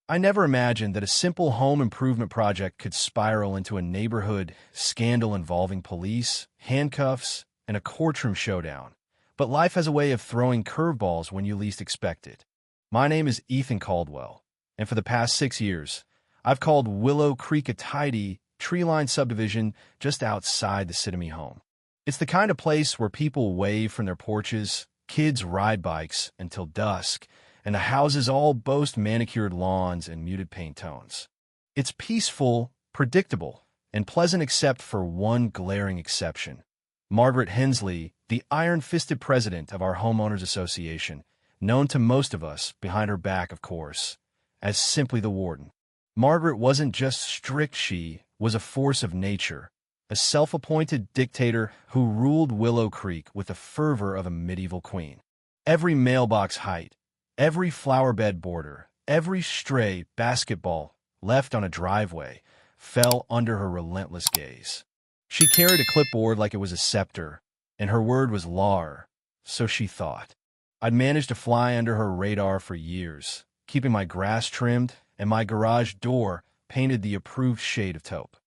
I never imagined that a simple home improvement project could spiral into a neighborhood scandal involving police, handcuffs, and a courtroom showdown. But life has a way of throwing curveballs when you least expect it. My name is Ethan Caldwell, and for the past 6 years, I've called Willow Creek a tidy, tree-lined subdivision just outside the Sidney home. It's the kind of place where people wave from their porches, kids ride bikes until dusk, and the houses all boast manicured lawns and muted paint tones. It's peaceful, predictable, and pleasant except for one glaring exception. Margaret Hensley, the iron-fisted president of our homeowners association, known to most of us, behind her back, of course, as simply the warden. Margaret wasn't just strict, she was a force of nature, a self-appointed dictator who ruled Willow Creek with the fervor of a medieval queen. Every mailbox height, every flowerbed border, every stray basketball left on a driveway fell under her relentless gaze. She carried a clipboard like it was a scepter, and her word was law, so she thought. I'd managed to fly under her radar for years, keeping my grass trimmed and my garage door painted the approved shade of taupe.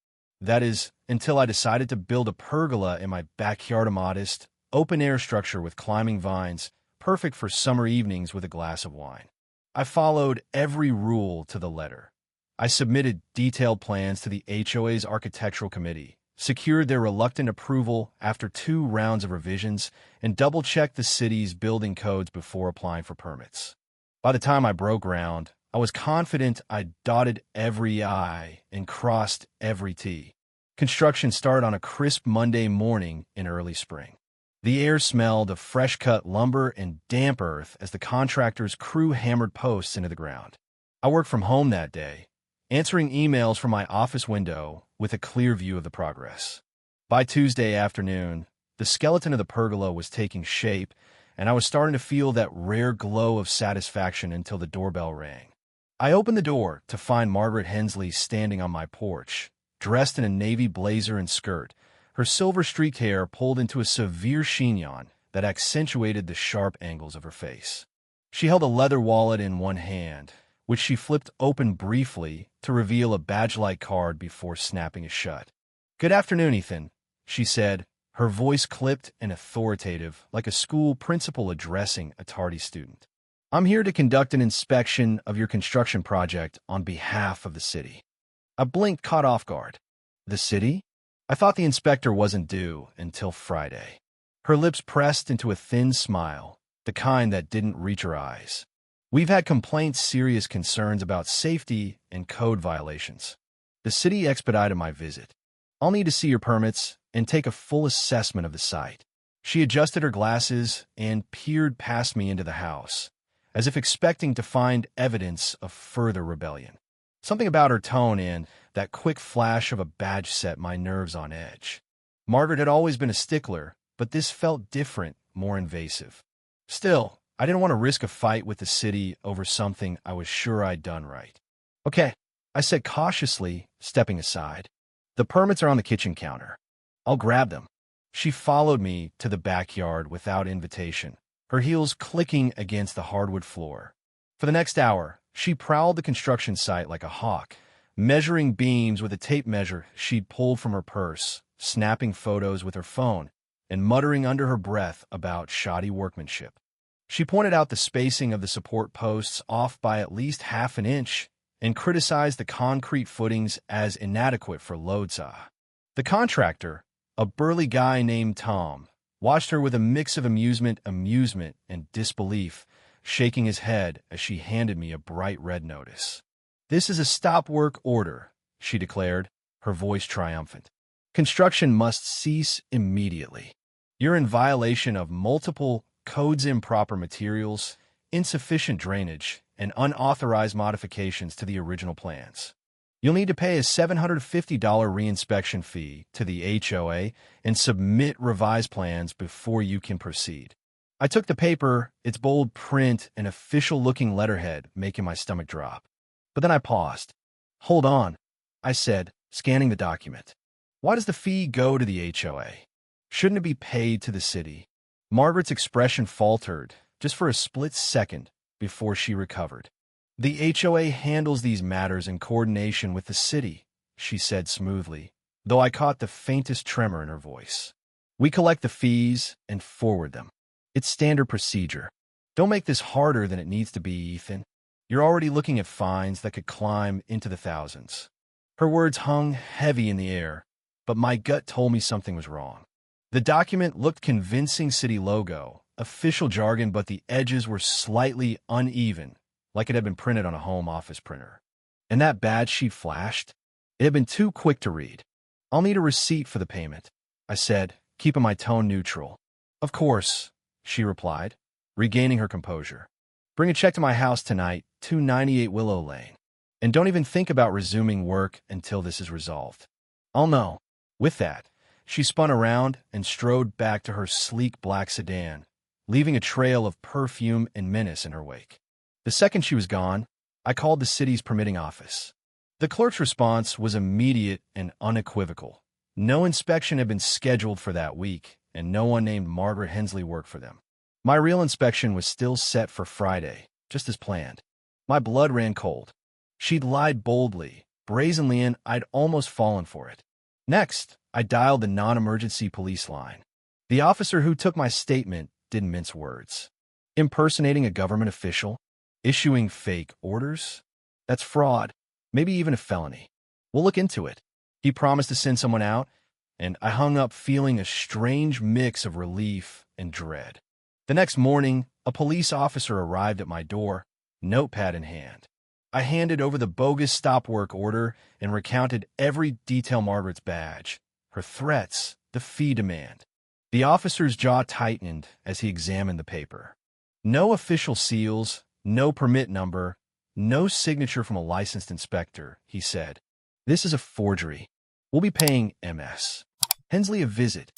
That is, until I decided to build a pergola in my backyard, a modest, open-air structure with climbing vines, perfect for summer evenings with a glass of wine. I followed every rule to the letter. I submitted detailed plans to the HOA's architectural committee, secured their reluctant approval after 2 rounds of revisions, and double-checked the city's building codes before applying for permits. By the time I broke ground, I was confident I'd dotted every I and crossed every T. Construction started on a crisp Monday morning in early spring. The air smelled of fresh-cut lumber and damp earth as the contractor's crew hammered posts into the ground. I worked from home that day, answering emails from my office window with a clear view of the progress. By Tuesday afternoon, the skeleton of the pergola was taking shape, and I was starting to feel that rare glow of satisfaction until the doorbell rang. I opened the door to find Margaret Hensley standing on my porch, dressed in a navy blazer and skirt, her silver-streaked hair pulled into a severe chignon that accentuated the sharp angles of her face. She held a leather wallet in one hand, which she flipped open briefly to reveal a badge-like card before snapping it shut. "Good afternoon, Ethan," she said, her voice clipped and authoritative like a school principal addressing a tardy student. "I'm here to conduct an inspection of your construction project on behalf of the city." I blinked, caught off guard. The city? I thought the inspector wasn't due until Friday. Her lips pressed into a thin smile, the kind that didn't reach her eyes. "We've had complaints, serious concerns about safety and code violations. The city expedited my visit. I'll need to see your permits and take a full assessment of the site." She adjusted her glasses and peered past me into the house, as if expecting to find evidence of further rebellion. Something about her tone and that quick flash of a badge set my nerves on edge. Margaret had always been a stickler, but this felt different, more invasive. Still, I didn't want to risk a fight with the city over something I was sure I'd done right. "Okay," I said cautiously, stepping aside. "The permits are on the kitchen counter. I'll grab them." She followed me to the backyard without invitation, her heels clicking against the hardwood floor. For the next hour, she prowled the construction site like a hawk, measuring beams with a tape measure she'd pulled from her purse, snapping photos with her phone, and muttering under her breath about shoddy workmanship. She pointed out the spacing of the support posts off by at least half an inch and criticized the concrete footings as inadequate for load saw. The contractor, a burly guy named Tom, watched her with a mix of amusement, and disbelief, shaking his head as she handed me a bright red notice. "This is a stop work order," she declared, her voice triumphant. "Construction must cease immediately. You're in violation of multiple codes: improper materials, insufficient drainage, and unauthorized modifications to the original plans. You'll need to pay a $750 reinspection fee to the HOA and submit revised plans before you can proceed." I took the paper, its bold print and official-looking letterhead making my stomach drop. But then I paused. "Hold on," I said, scanning the document. "Why does the fee go to the HOA? Shouldn't it be paid to the city?" Margaret's expression faltered just for a split second before she recovered. The HOA handles these matters in coordination with the city, she said smoothly, though I caught the faintest tremor in her voice. We collect the fees and forward them. It's standard procedure. Don't make this harder than it needs to be, Ethan. You're already looking at fines that could climb into the thousands. Her words hung heavy in the air, but my gut told me something was wrong. The document looked convincing city logo, official jargon, but the edges were slightly uneven, like it had been printed on a home office printer. And that badge sheet flashed? It had been too quick to read. I'll need a receipt for the payment, I said, keeping my tone neutral. Of course, she replied, regaining her composure. Bring a check to my house tonight, 298 Willow Lane. And don't even think about resuming work until this is resolved. I'll know. With that, she spun around and strode back to her sleek black sedan, leaving a trail of perfume and menace in her wake. The second she was gone, I called the city's permitting office. The clerk's response was immediate and unequivocal. No inspection had been scheduled for that week, and no one named Margaret Hensley worked for them. My real inspection was still set for Friday, just as planned. My blood ran cold. She'd lied boldly, brazenly, and I'd almost fallen for it. Next, I dialed the non-emergency police line. The officer who took my statement didn't mince words. Impersonating a government official? Issuing fake orders? That's fraud, maybe even a felony. We'll look into it. He promised to send someone out, and I hung up feeling a strange mix of relief and dread. The next morning, a police officer arrived at my door, notepad in hand. I handed over the bogus stop work order and recounted every detail: Margaret's badge, her threats, the fee demand. The officer's jaw tightened as he examined the paper. No official seals, no permit number, no signature from a licensed inspector, he said. This is a forgery. We'll be paying Ms. Hensley a visit.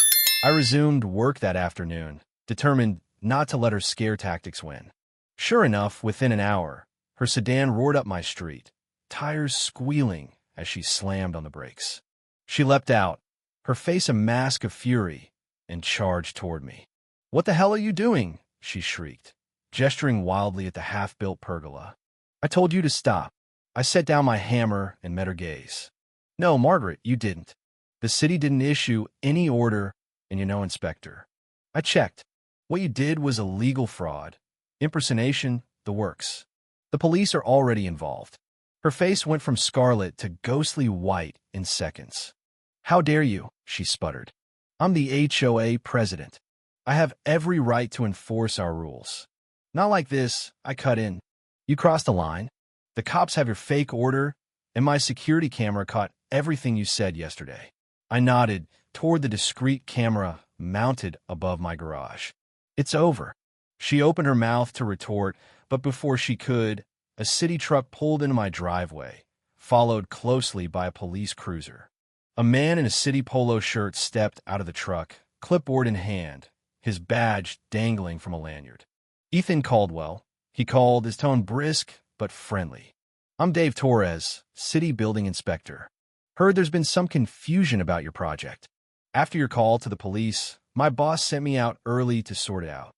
I resumed work that afternoon, determined not to let her scare tactics win. Sure enough, within an hour, her sedan roared up my street, tires squealing as she slammed on the brakes. She leapt out, her face a mask of fury, and charged toward me. "What the hell are you doing?" she shrieked, gesturing wildly at the half-built pergola. "I told you to stop." I set down my hammer and met her gaze. "No, Margaret, you didn't. The city didn't issue any order, and you're no inspector. I checked. What you did was a legal fraud. Impersonation, the works. The police are already involved." Her face went from scarlet to ghostly white in seconds. "How dare you?" she sputtered. "I'm the HOA president. I have every right to enforce our rules." "Not like this," I cut in. "You crossed the line. The cops have your fake order, and my security camera caught everything you said yesterday." I nodded toward the discreet camera mounted above my garage. "It's over." She opened her mouth to retort, but before she could, a city truck pulled into my driveway, followed closely by a police cruiser. A man in a city polo shirt stepped out of the truck, clipboard in hand, his badge dangling from a lanyard. "Ethan Caldwell," he called, his tone brisk but friendly. "I'm Dave Torres, city building inspector. Heard there's been some confusion about your project. After your call to the police, my boss sent me out early to sort it out."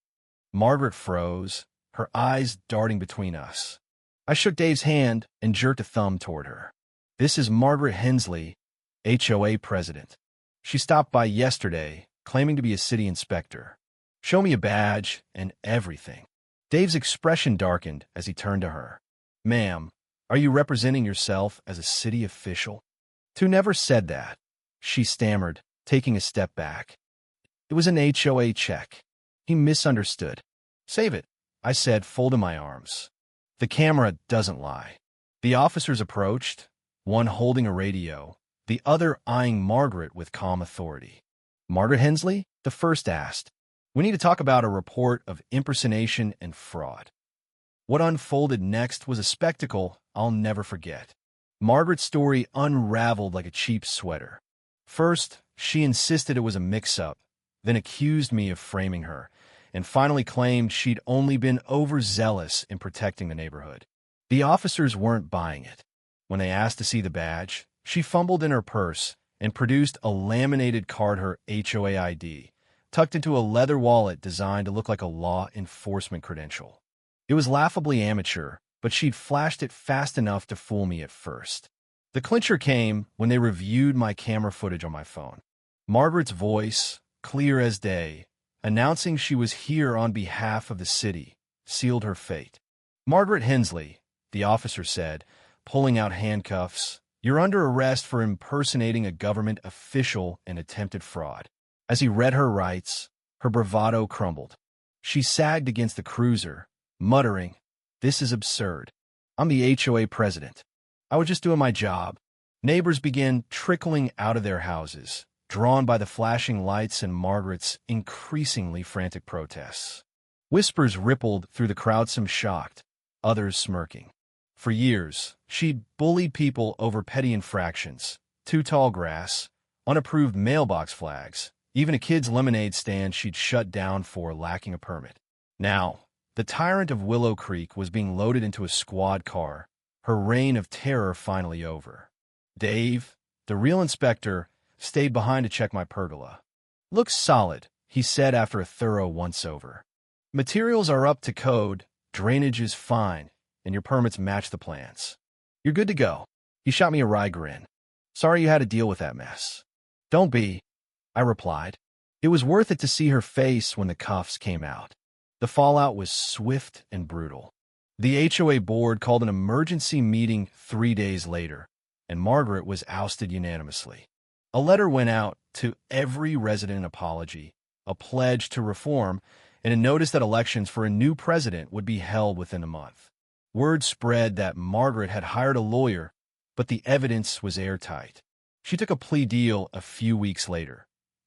Margaret froze, her eyes darting between us. I shook Dave's hand and jerked a thumb toward her. "This is Margaret Hensley, HOA president. She stopped by yesterday, claiming to be a city inspector. Show me a badge and everything." Dave's expression darkened as he turned to her. "Ma'am, are you representing yourself as a city official?" "Tu never said that," she stammered, taking a step back. "It was an HOA check." He misunderstood. "Save it," I said, folding my arms. "The camera doesn't lie." The officers approached, one holding a radio, the other eyeing Margaret with calm authority. "Margaret Hensley?" the first asked. "We need to talk about a report of impersonation and fraud." What unfolded next was a spectacle I'll never forget. Margaret's story unraveled like a cheap sweater. First, she insisted it was a mix-up, then accused me of framing her, and finally claimed she'd only been overzealous in protecting the neighborhood. The officers weren't buying it. When they asked to see the badge, she fumbled in her purse and produced a laminated card, her HOA ID, tucked into a leather wallet designed to look like a law enforcement credential. It was laughably amateur, but she'd flashed it fast enough to fool me at first. The clincher came when they reviewed my camera footage on my phone. Margaret's voice, clear as day, announcing she was here on behalf of the city, sealed her fate. "Margaret Hensley," the officer said, pulling out handcuffs, "you're under arrest for impersonating a government official and attempted fraud." As he read her rights, her bravado crumbled. She sagged against the cruiser, muttering, "This is absurd. I'm the HOA president. I was just doing my job." Neighbors began trickling out of their houses, drawn by the flashing lights and Margaret's increasingly frantic protests. Whispers rippled through the crowd, some shocked, others smirking. For years, she'd bullied people over petty infractions, too tall grass, unapproved mailbox flags, even a kid's lemonade stand she'd shut down for lacking a permit. Now, the tyrant of Willow Creek was being loaded into a squad car, her reign of terror finally over. Dave, the real inspector, stayed behind to check my pergola. "Looks solid," he said after a thorough once-over. "Materials are up to code, drainage is fine, and your permits match the plans. You're good to go." He shot me a wry grin. "Sorry you had to deal with that mess." "Don't be," I replied. It was worth it to see her face when the cuffs came out. The fallout was swift and brutal. The HOA board called an emergency meeting 3 days later, and Margaret was ousted unanimously. A letter went out to every resident apology, a pledge to reform, and a notice that elections for a new president would be held within a month. Word spread that Margaret had hired a lawyer, but the evidence was airtight. She took a plea deal a few weeks later.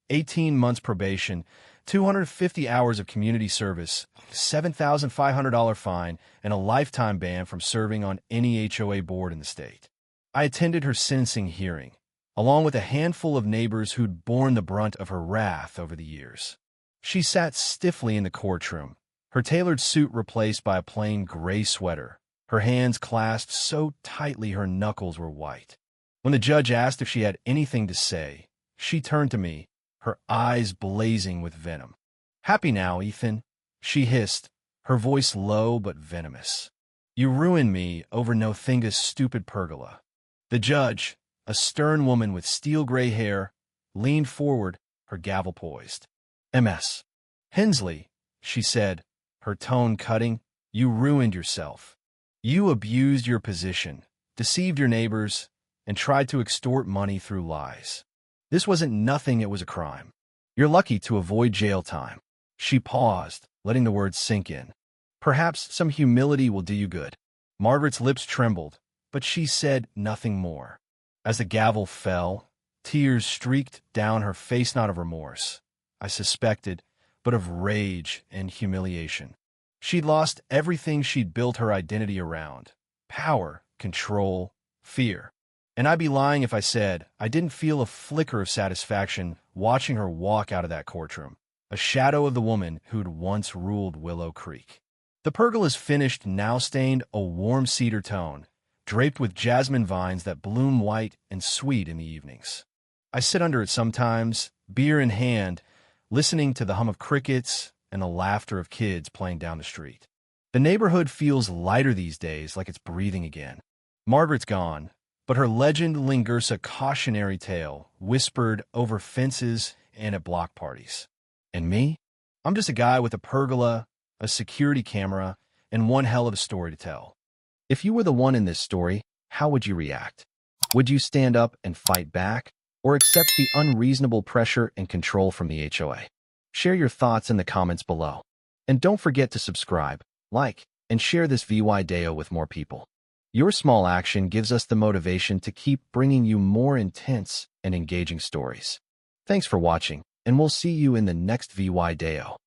18 months probation, 250 hours of community service, $7,500 fine, and a lifetime ban from serving on any HOA board in the state. I attended her sentencing hearing, along with a handful of neighbors who'd borne the brunt of her wrath over the years. She sat stiffly in the courtroom, her tailored suit replaced by a plain gray sweater, her hands clasped so tightly her knuckles were white. When the judge asked if she had anything to say, she turned to me, her eyes blazing with venom. "Happy now, Ethan," she hissed, her voice low but venomous. "You ruined me over Nothinga's stupid pergola." The judge, a stern woman with steel-gray hair, leaned forward, her gavel poised. "Ms. Hensley," she said, her tone cutting, "you ruined yourself. You abused your position, deceived your neighbors, and tried to extort money through lies. This wasn't nothing, it was a crime. You're lucky to avoid jail time." She paused, letting the words sink in. "Perhaps some humility will do you good." Margaret's lips trembled, but she said nothing more. As the gavel fell, tears streaked down her face, not of remorse, I suspected, but of rage and humiliation. She'd lost everything she'd built her identity around: power, control, fear. And I'd be lying if I said I didn't feel a flicker of satisfaction watching her walk out of that courtroom, a shadow of the woman who'd once ruled Willow Creek. The pergola's finished now stained a warm cedar tone, draped with jasmine vines that bloom white and sweet in the evenings. I sit under it sometimes, beer in hand, listening to the hum of crickets and the laughter of kids playing down the street. The neighborhood feels lighter these days, like it's breathing again. Margaret's gone, but her legend lingers, a cautionary tale whispered over fences and at block parties. And me? I'm just a guy with a pergola, a security camera, and one hell of a story to tell. If you were the one in this story, how would you react? Would you stand up and fight back, or accept the unreasonable pressure and control from the HOA? Share your thoughts in the comments below. And don't forget to subscribe, like, and share this VY Deo with more people. Your small action gives us the motivation to keep bringing you more intense and engaging stories. Thanks for watching, and we'll see you in the next VY Deo.